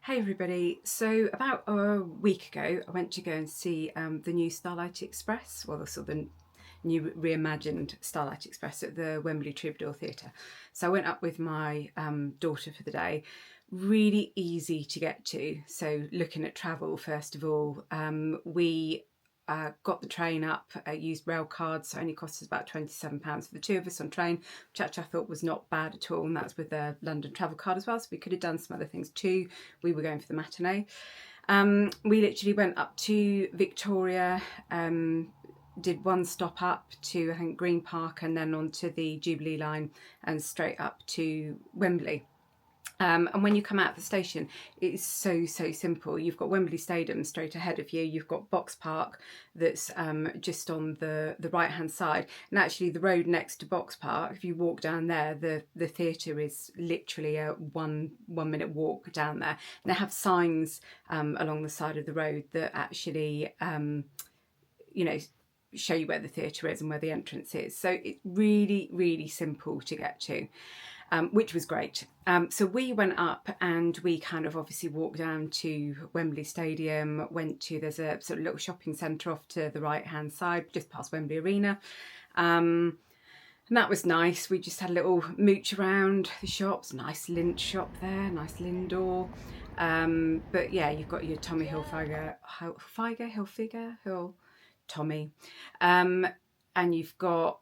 Hey everybody, so about a week ago I went to go and see the new Starlight Express, well the sort of the new reimagined Starlight Express at the Wembley Troubadour Theatre. So I went up with my daughter for the day. Really easy to get to, so looking at travel first of all, we got the train up, used rail cards, so it only cost us about £27 for the two of us on train, which actually I thought was not bad at all, and that's with the London travel card as well, so we could have done some other things too. We were going for the matinee. We literally went up to Victoria, did one stop up to I think Green Park and then onto the Jubilee line and straight up to Wembley. And when you come out of the station, it's so simple. You've got Wembley Stadium straight ahead of you. You've got Box Park that's just on the right hand side, and actually the road next to Box Park, if you walk down there, the theatre is literally a one minute walk down there. And they have signs along the side of the road that actually you know show you where the theatre is and where the entrance is. So it's really simple to get to. Which was great. So we went up and we kind of obviously walked down to Wembley Stadium, there's a sort of little shopping centre off to the right hand side, just past Wembley Arena. And that was nice. We just had a little mooch around the shops, nice lint shop there, nice Lindor. But yeah, you've got your Tommy Hilfiger, Tommy. And you've got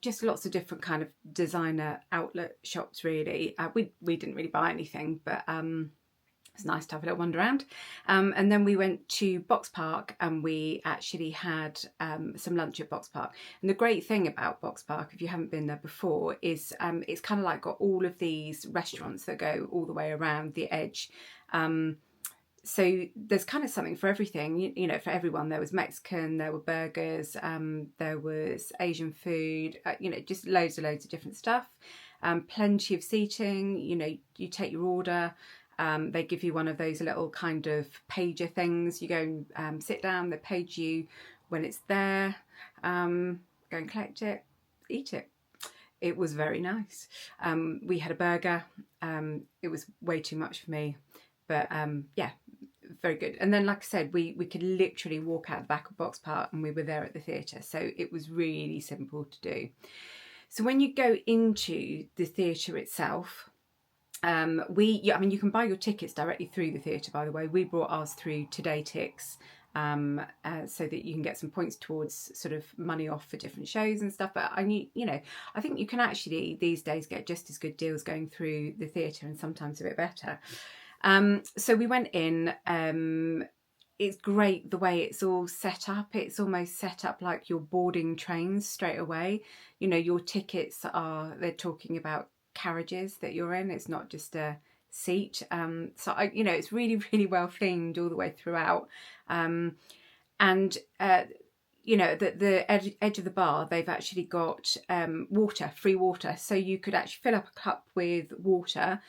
just lots of different kind of designer outlet shops really. We didn't really buy anything, but it's nice to have a little wander around. And then we went to Box Park and we actually had some lunch at Box Park. And the great thing about Box Park, if you haven't been there before, is it's kind of like got all of these restaurants that go all the way around the edge. So there's kind of something for everything, you know, for everyone. There was Mexican, there were burgers, there was Asian food, just loads of different stuff. Plenty of seating, you take your order. They give you one of those little kind of pager things. You go and sit down, they page you when it's there. Go and collect it, eat it. It was very nice. We had a burger. It was way too much for me. But yeah, very good. And then, like I said, we could literally walk out the back of Box Park and we were there at the theatre. So it was really simple to do. So when you go into the theatre itself, you can buy your tickets directly through the theatre, by the way. We brought ours through Today Tix, so that you can get some points towards sort of money off for different shows and stuff. But I think you can actually these days get just as good deals going through the theatre and sometimes a bit better. So we went in. It's great the way it's all set up. It's almost set up like you're boarding trains straight away. Your tickets they're talking about carriages that you're in. It's not just a seat. It's really well themed all the way throughout. The edge of the bar, they've actually got free water. So you could actually fill up a cup with water.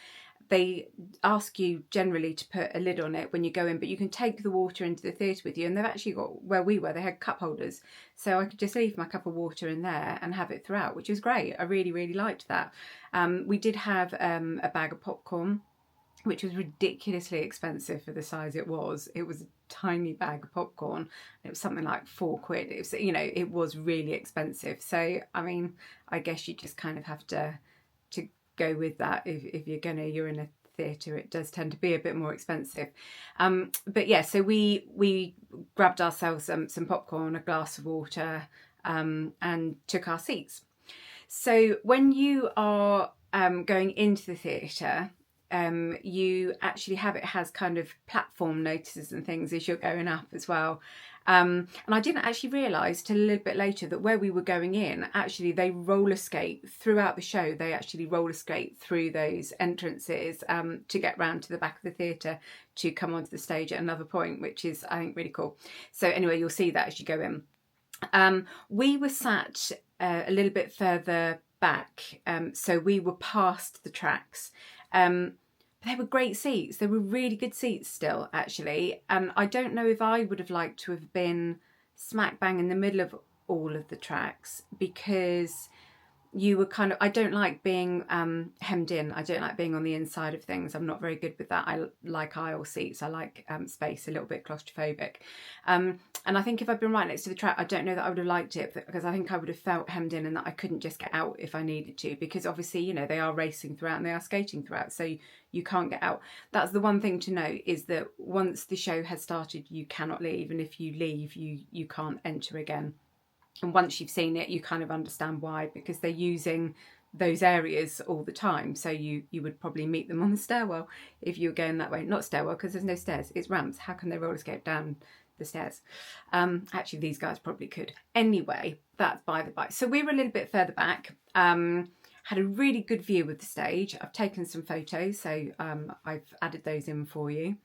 They ask you generally to put a lid on it when you go in, but you can take the water into the theatre with you. And they've actually got, where we were, they had cup holders. So I could just leave my cup of water in there and have it throughout, which was great. I really liked that. We did have a bag of popcorn, which was ridiculously expensive for the size it was. It was a tiny bag of popcorn. It was something like £4. It was, it was really expensive. So, I guess you just kind of have to go with that if you're in a theatre. It does tend to be a bit more expensive, but yeah, so we grabbed ourselves some popcorn, a glass of water, and took our seats. So when you are going into the theatre, you actually has kind of platform notices and things as you're going up as well. And I didn't actually realise till a little bit later that where we were going in, actually they roller skate throughout the show. They actually roller skate through those entrances to get round to the back of the theatre to come onto the stage at another point, which is, I think, really cool. So anyway, you'll see that as you go in. We were sat a little bit further back, so we were past the tracks. They were great seats. They were really good seats still, actually. And I don't know if I would have liked to have been smack bang in the middle of all of the tracks, because you were kind of, I don't like being hemmed in. I don't like being on the inside of things. I'm not very good with that. I like aisle seats. I like space, a little bit claustrophobic. And I think if I'd been right next to the track, I don't know that I would have liked it, because I think I would have felt hemmed in and that I couldn't just get out if I needed to, because obviously, you know, they are racing throughout and they are skating throughout, so you can't get out. That's the one thing to note, is that once the show has started, you cannot leave, and if you leave, you can't enter again. And once you've seen it, you kind of understand why, because they're using those areas all the time. So you would probably meet them on the stairwell if you were going that way. Not stairwell, because there's no stairs, it's ramps. How can they roller skate down the stairs? Actually, these guys probably could. Anyway, that's by the by. So we were a little bit further back. Had a really good view of the stage. I've taken some photos, so I've added those in for you.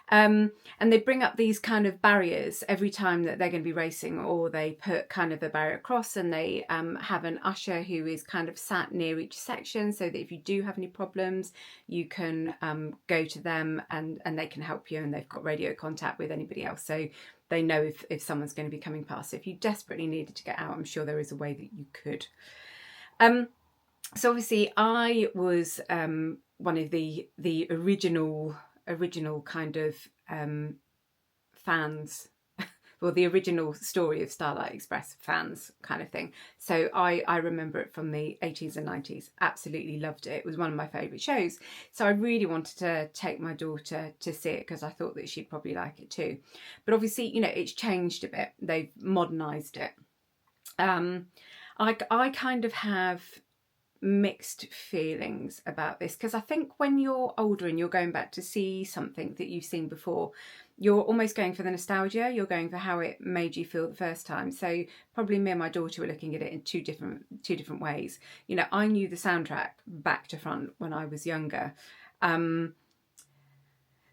And they bring up these kind of barriers every time that they're going to be racing, or they put kind of a barrier across, and they have an usher who is kind of sat near each section, so that if you do have any problems, you can go to them and they can help you, and they've got radio contact with anybody else, so they know if someone's going to be coming past. So if you desperately needed to get out, I'm sure there is a way that you could. So obviously I was one of the original kind of fans, well, the original story of Starlight Express fans kind of thing. So I remember it from the 80s and 90s. Absolutely loved it. It was one of my favourite shows. So I really wanted to take my daughter to see it, because I thought that she'd probably like it too. But obviously, you know, it's changed a bit. They've modernised it. I kind of have mixed feelings about this, because I think when you're older and you're going back to see something that you've seen before, you're almost going for the nostalgia, you're going for how it made you feel the first time. So probably me and my daughter were looking at it in two different ways. You know, I knew the soundtrack back to front when I was younger, so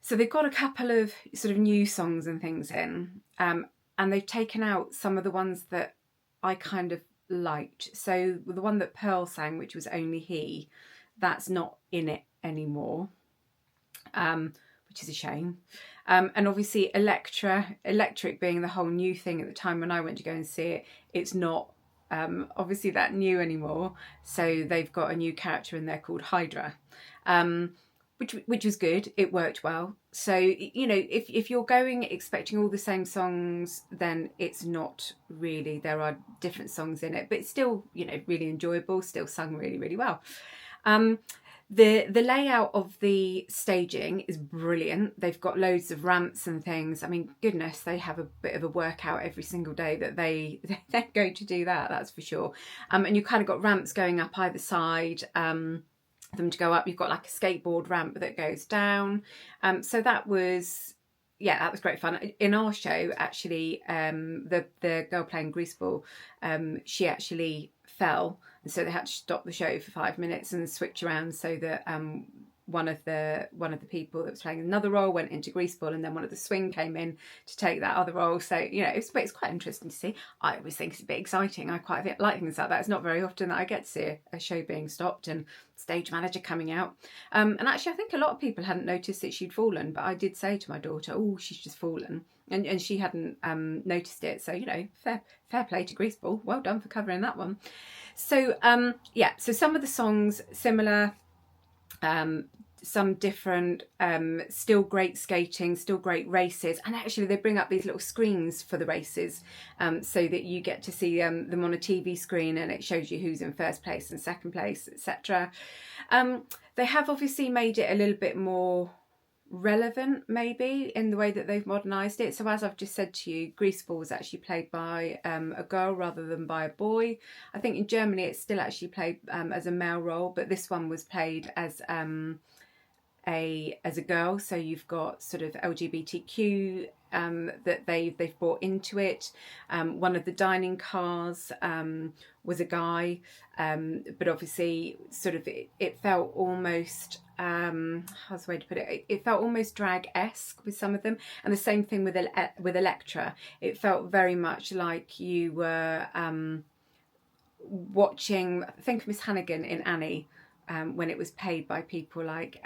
they've got a couple of sort of new songs and things in, and they've taken out some of the ones that I kind of liked. So the one that Pearl sang, which was Only He, that's not in it anymore, which is a shame. And obviously Electric being the whole new thing at the time when I went to go and see it, it's not obviously that new anymore. So they've got a new character in there called Hydra, which was good. It worked well. So, you know, if you're going expecting all the same songs, then it's not really. There are different songs in it, but it's still, you know, really enjoyable, still sung really, really well. The layout of the staging is brilliant. They've got loads of ramps and things. I mean, goodness, they have a bit of a workout every single day that they go to do that, that's for sure. And you kind of got ramps going up either side, them to go up. You've got like a skateboard ramp that goes down. So that was great fun. In our show, actually, the girl playing Greaseball, she actually fell, and so they had to stop the show for 5 minutes and switch around, so that one of the people that was playing another role went into Greaseball, and then one of the swing came in to take that other role. So, you know, it's quite interesting to see. I always think it's a bit exciting. I quite like things like that. It's not very often that I get to see a show being stopped and stage manager coming out. And actually, I think a lot of people hadn't noticed that she'd fallen, but I did say to my daughter, "Oh, she's just fallen," and she hadn't noticed it. So, you know, fair play to Greaseball. Well done for covering that one. So so some of the songs similar. Some different, still great skating, still great races, and actually they bring up these little screens for the races, so that you get to see them on a TV screen, and it shows you who's in first place and second place, etc. They have obviously made it a little bit more relevant, maybe, in the way that they've modernised it. So as I've just said to you, Greaseball was actually played by a girl rather than by a boy. I think in Germany it's still actually played as a male role, but this one was played as a girl. So you've got sort of LGBTQ that they've brought into it. One of the dining cars was a guy, but obviously sort of it felt almost how's the way to put it? It felt almost drag-esque with some of them, and the same thing with Electra. It felt very much like you were watching, think of Miss Hannigan in Annie, when it was paid by people like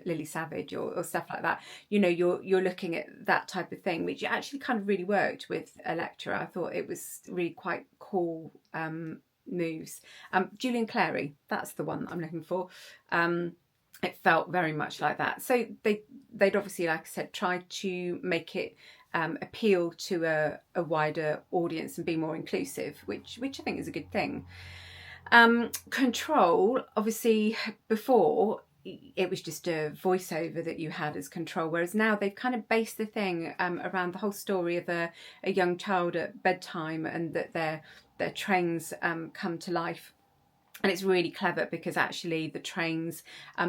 Lily Savage or stuff like that. You know, you're looking at that type of thing, which actually kind of really worked with Electra. I thought it was really quite cool moves. Julian Clary, that's the one that I'm looking for. It felt very much like that. So they'd obviously, like I said, tried to make it appeal to a wider audience and be more inclusive, which I think is a good thing. Control, obviously, before it was just a voiceover that you had as Control, whereas now they've kind of based the thing around the whole story of a young child at bedtime, and that their trains come to life. And it's really clever because actually the trains,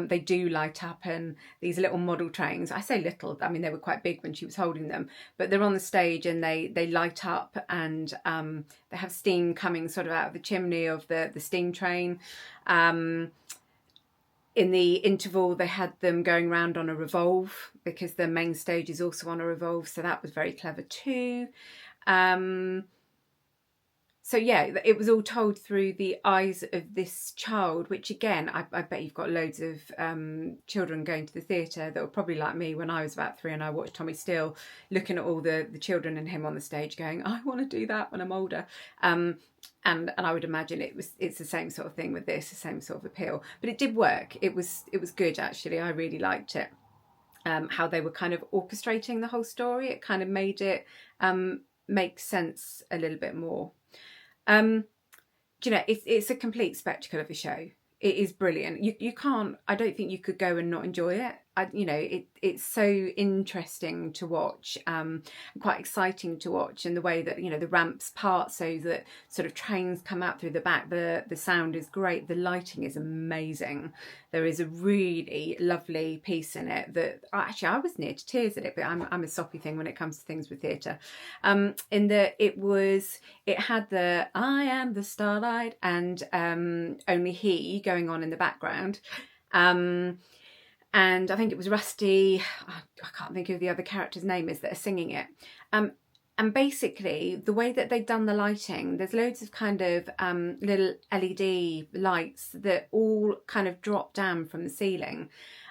they do light up, and these little model trains, I say little, I mean they were quite big when she was holding them, but they're on the stage and they light up, and they have steam coming sort of out of the chimney of the steam train. In the interval, they had them going round on a revolve because the main stage is also on a revolve, so that was very clever too. So yeah, it was all told through the eyes of this child, which again, I bet you've got loads of children going to the theatre that were probably like me when I was about 3 and I watched Tommy Steele, looking at all the children and him on the stage going, I want to do that when I'm older. And I would imagine it's the same sort of thing with this, the same sort of appeal. But it did work. It was good, actually. I really liked it. How they were kind of orchestrating the whole story. It kind of made it make sense a little bit more. Do you know, it's a complete spectacle of a show. It is brilliant. You can't, I don't think you could go and not enjoy it. It's so interesting to watch, quite exciting to watch, and the way that, the ramps part so that sort of trains come out through the back. The sound is great. The lighting is amazing. There is a really lovely piece in it that actually I was near to tears at it, but I'm a soppy thing when it comes to things with theatre. In that it had the I am the Starlight and only he going on in the background. And I think it was Rusty, I can't think of the other character's name is, that are singing it. And basically, the way that they've done the lighting, there's loads of kind of little LED lights that all kind of drop down from the ceiling.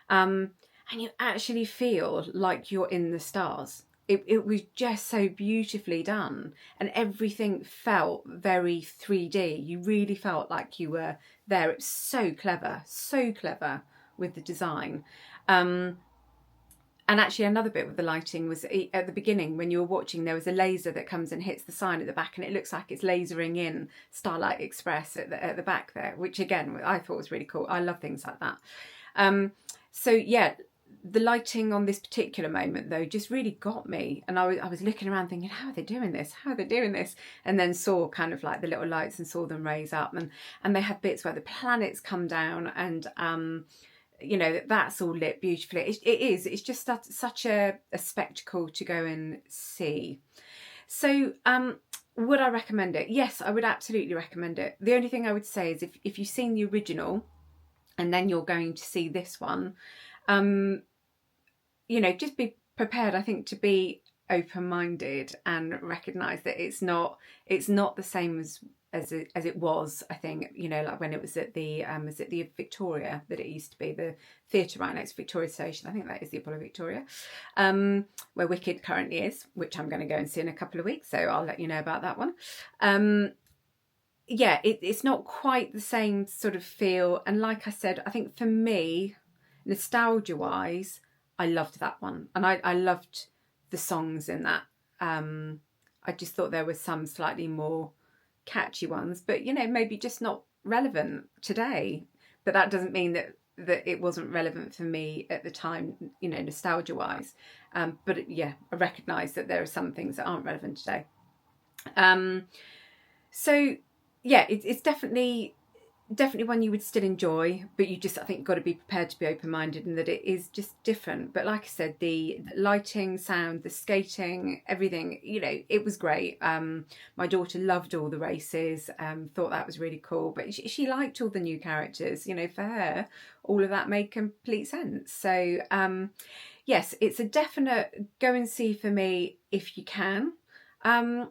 And you actually feel like you're in the stars. It was just so beautifully done, and everything felt very 3D. You really felt like you were there. It's so clever with the design. And actually another bit with the lighting was at the beginning when you were watching, there was a laser that comes and hits the sign at the back, and it looks like it's lasering in Starlight Express at the back there, which again I thought was really cool. I love things like that. So yeah, the lighting on this particular moment though just really got me, and I was looking around thinking, how are they doing this, and then saw kind of like the little lights and saw them raise up, and they have bits where the planets come down, and that's all lit beautifully. It's just such a spectacle to go and see. So would I recommend it? Yes, I would absolutely recommend it. The only thing I would say is if you've seen the original and then you're going to see this one, just be prepared, I think, to be open-minded and recognise that it's not the same as it was, I think, like when it was at the Victoria that it used to be, the theatre right next to Victoria Station. I think that is the Apollo Victoria, where Wicked currently is, which I'm going to go and see in a couple of weeks, so I'll let you know about that one. It's not quite the same sort of feel, and like I said, I think for me, nostalgia wise, I loved that one, and I loved the songs in that. I just thought there were some slightly more catchy ones, but maybe just not relevant today. But that doesn't mean that it wasn't relevant for me at the time, nostalgia wise. But yeah, I recognise that there are some things that aren't relevant today. So yeah, it's definitely one you would still enjoy, but you just, I think, got to be prepared to be open-minded, and that it is just different. But like I said, the lighting, sound, the skating, everything, it was great. My daughter loved all the races, thought that was really cool, but she liked all the new characters. For her, all of that made complete sense. So yes, it's a definite go and see for me if you can. I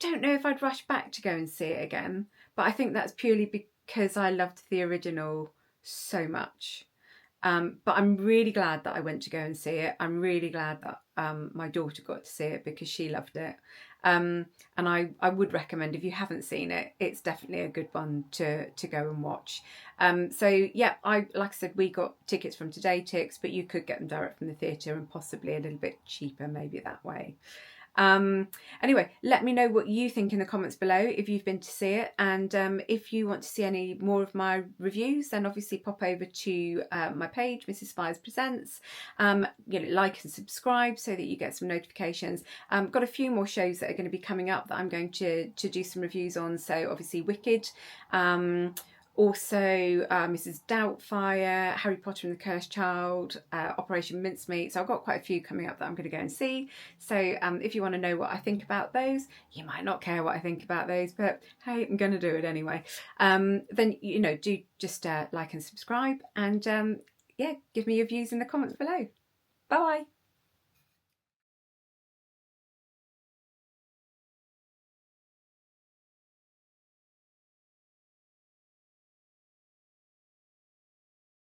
don't know if I'd rush back to go and see it again, but I think that's purely because I loved the original so much. But I'm really glad that I went to go and see it. I'm really glad that my daughter got to see it because she loved it. And I would recommend, if you haven't seen it, it's definitely a good one to go and watch. So yeah, like I said, we got tickets from Today Tix, but you could get them direct from the theatre and possibly a little bit cheaper maybe that way. Anyway, let me know what you think in the comments below if you've been to see it, and if you want to see any more of my reviews, then obviously pop over to my page, Mrs. Spires Presents. Like and subscribe so that you get some notifications. Got a few more shows that are going to be coming up that I'm going to do some reviews on. So obviously Wicked, also Mrs. Doubtfire, Harry Potter and the Cursed Child, Operation Mincemeat. So I've got quite a few coming up that I'm going to go and see. So if you want to know what I think about those, you might not care what I think about those, but hey, I'm going to do it anyway. Then, do just like and subscribe, and yeah, give me your views in the comments below. Bye.